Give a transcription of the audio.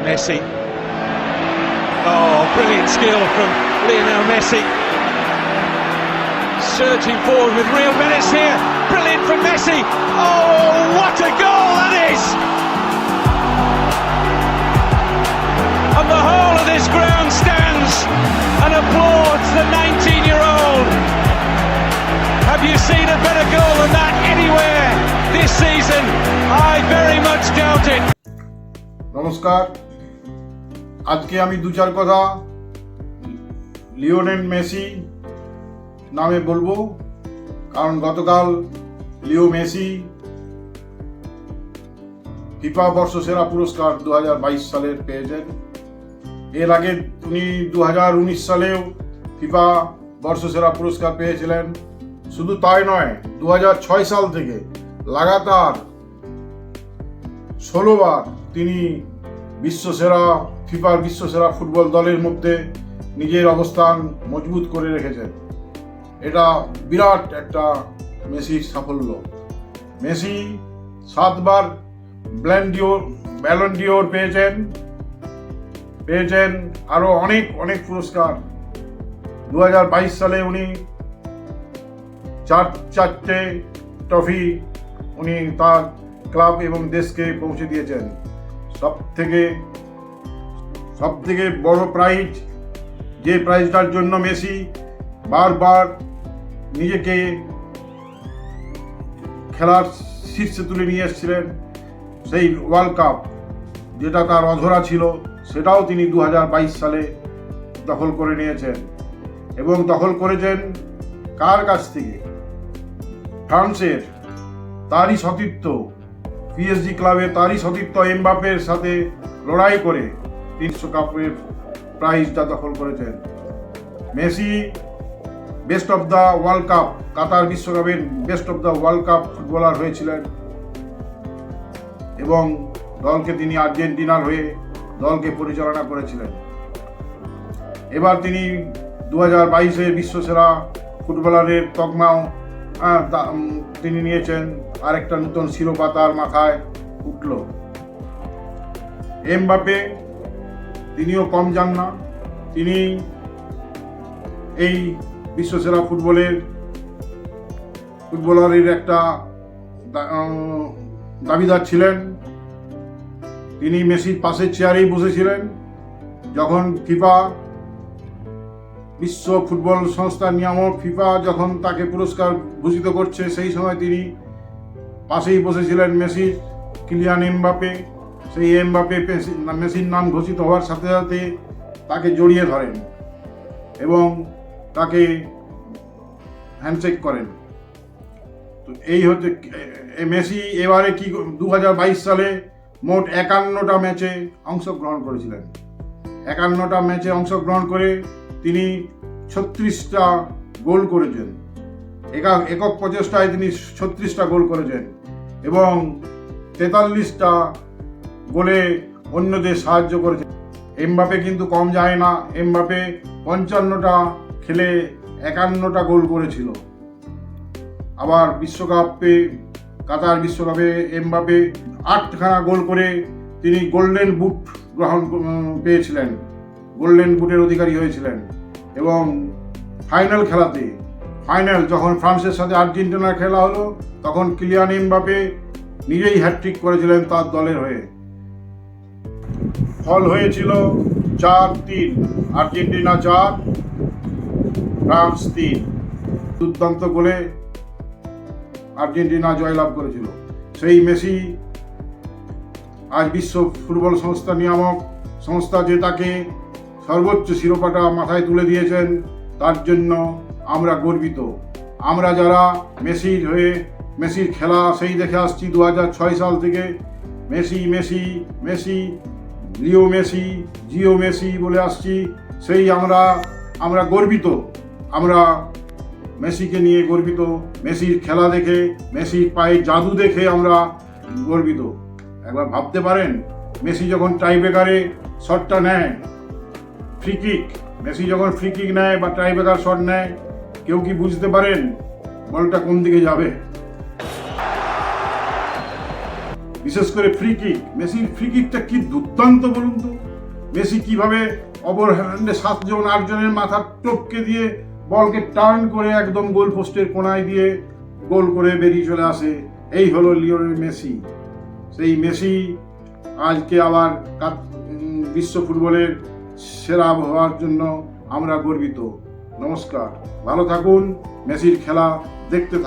Messi. Oh, brilliant skill from Lionel Messi. Surging forward with real menace here. Brilliant from Messi. Oh, what a goal that is! And the whole of this ground stands and applauds the 19-year-old. Have you seen a better goal than that anywhere this season? I very much doubt it. নমস্কার, আজকে আমি দু চার কথা Lionel Messi নামে বলবো, কারণ গতকাল লিও মেসি ফিফা বর্ষসেরা পুরস্কার 2022 সালের পেয়েছেন। এর আগে উনি 2019 সালেও ফিফা বর্ষসেরা পুরস্কার পেয়েছিলেন। শুধু তাই নয়, 2006 সাল থেকে লাগাতার 16 বার তিনি ফিফার বিশ্বসেরা ফুটবল দলের মধ্যে নিজের অবস্থান মজবুত করে রেখেছেন। এটা বিরাট একটা মেসির সাফল্য। মেসি 7 বার ব্যালন ডিওর পেয়েছেন আরো অনেক পুরস্কার। 2022 সালে উনি চারটে ট্রফি উনি তার ক্লাব এবং দেশকে পৌঁছে দিয়েছেন। সব থেকে বড় প্রাইজ, যে প্রাইজটার জন্য মেসি বারবার নিজেকে খেলার শীর্ষে তুলে নিয়ে এসেছিলেন, সেই ওয়ার্ল্ড কাপ যেটা তার অধরা ছিল, সেটাও তিনি 2022 সালে দখল করে নিয়েছেন। এবং দখল করেছেন কার কাছ থেকে? ফ্রান্সের তারই সতীর্থ, PSG ক্লাবে তারই সতীর্থ এমবাপের সাথে লড়াই করে বিশ্বকাপের প্রাইজটা দখল করেছেন। Messi best of the world cup, Qatar বিশ্বকাপের best of the world cup footballer হয়েছিলেন এবং দলকে তিনি আর্জেন্টিনার হয়ে দলকে পরিচালনা করেছিলেন। এবার তিনি 2022-এর বিশ্বসেরা ফুটবলারের তকমাও তিনি নিয়েছেন। আরেকটা নতুন শিরোপা তার মাথায় উঠল। এমবাপে তিনিও কম যান না, তিনি এই বিশ্বসেরা ফুটবলারের একটা দাবিদার ছিলেন। তিনি মেসির পাশের চেয়ারেই বসেছিলেন যখন ফিফা বিশ্ব ফুটবল সংস্থার নিয়ামক ফিফা যখন তাকে পুরস্কার ঘোষিত করছে, সেই সময় তিনি পাশেই বসেছিলেন মেসির, কিলিয়ান এমবাপে। সেই এমবাপে মেসির নাম ঘোষিত হওয়ার সাথে সাথে তাকে জড়িয়ে ধরেন এবং তাকে হ্যান্ডশেক করেন। তো এই হচ্ছে মেসি। এবারে 2022 সালে মোট 51টা ম্যাচে অংশগ্রহণ করেছিলেন। 51টা ম্যাচে অংশগ্রহণ করে তিনি 36টা গোল করেছেন। একক প্রচেষ্টায় তিনি 36টা গোল করেছেন এবং 43টা গোলে অন্যদের সাহায্য করেছেন। এমবাপে কিন্তু কম যায় না। এমবাপে 55টা খেলে 51টা গোল করেছিল। আবার কাতার বিশ্বকাপে এমবাপে 8খানা গোল করে তিনি গোল্ডেন বুট পেয়েছিলেন, গোল্ডেন বুটের অধিকারী হয়েছিলেন। এবং ফাইনাল যখন ফ্রান্সের সাথে আর্জেন্টিনার খেলা হলো, তখন কিলিয়ান এমবাপে নিজেই হ্যাটট্রিক করেছিলেন তার দলের হয়ে। ফল হয়েছিল 4-3, আর্জেন্টিনা 4, ফ্রান্স 3। দুর্দান্ত গোলে আর্জেন্টিনা জয়লাভ করেছিল। সেই মেসি আজ বিশ্ব ফুটবল সংস্থা নিয়ামক সংস্থা যে তাকে সর্বোচ্চ শিরোপাটা মাথায় তুলে দিয়েছেন, তার জন্য আমরা গর্বিত। আমরা যারা মেসির খেলা সেই দেখে আসছি 2006 সাল থেকে, Messi Leo Messi, Jio Messi বলে আসছি, সেই আমরা গর্বিত। আমরা মেসিকে নিয়ে গর্বিত, মেসির খেলা দেখে, মেসির পায়ে জাদু দেখে আমরা গর্বিত। একবার ভাবতে পারেন, মেসি যখন টাইব্রেকারে শটটা নেয়, মেসি যখন ফ্রি কিক নেয় বা টাইব্রেকার শট নেয়, কেউ কি বুঝতে পারেন বলটা কোন দিকে যাবে? বিশেষ করে ফ্রি কিক, মেসির ফ্রি কিকটা কি দুর্দান্ত বলুন তো। মেসি কিভাবে অপর হ্যান্ডে 7-8 জনের মাথা টপকে দিয়ে বলকে টার্ন করে একদম গোল পোস্টের কোনায় দিয়ে গোল করে বেরিয়ে চলে আসে। এই হলো লিওনেল মেসি। সেই মেসি আজকে আবার বিশ্ব ফুটবলের সেরা হওয়ার জন্য আমরা গর্বিত। নমস্কার, ভালো থাকুন, মেসির খেলা দেখতে থাকুন।